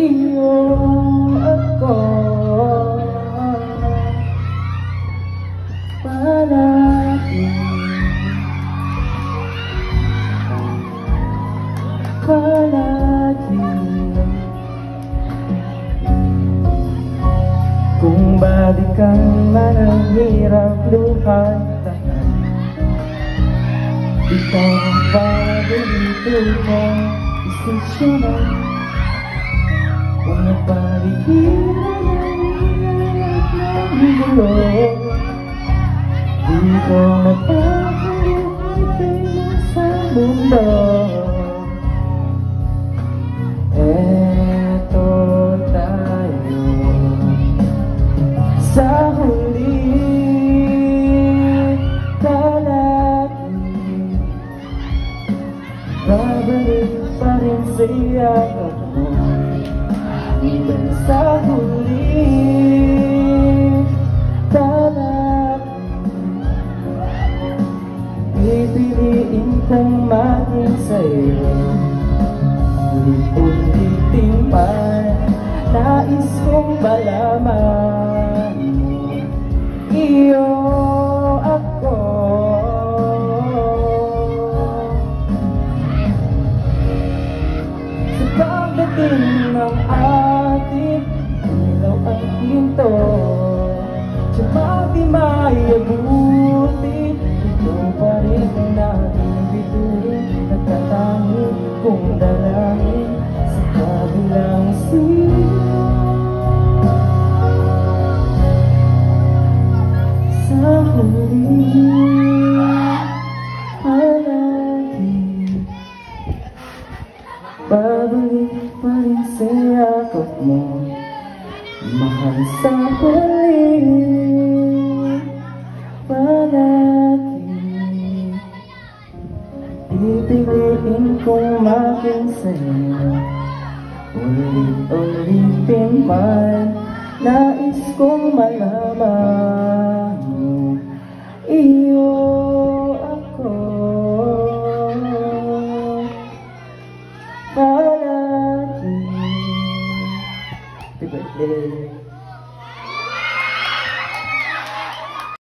iyo ako palagi, palagi. Kung balikan man ang hirap luhan, ikaw ang paborito kong desisyonan. Kung napaligiran ang hirap ng gulo, di ko napapalitin sa mundo. Eto tayo sa huli, palagi babalik pa rin sa yakap mo. Hanggang sa huli, palagi pipiliin kong maging sa'yo. Ulit-ulitin man, nais kong malaman mo, iyo ako. Sa pagdating ng ating ilaw ang hinto, tsaka di maiabuti, ikaw pa rin ang nating bituin. Nagtatangi kong dalangin sa kabilang sila. Sa huli, palagi babalik pa rin sa yakap mo. Mahal sa huli, palagi pipiliin kong maging sa'yo. Ulit-ulitin man, nais kong malaman mo, iyo ako palagi. Happy birthday.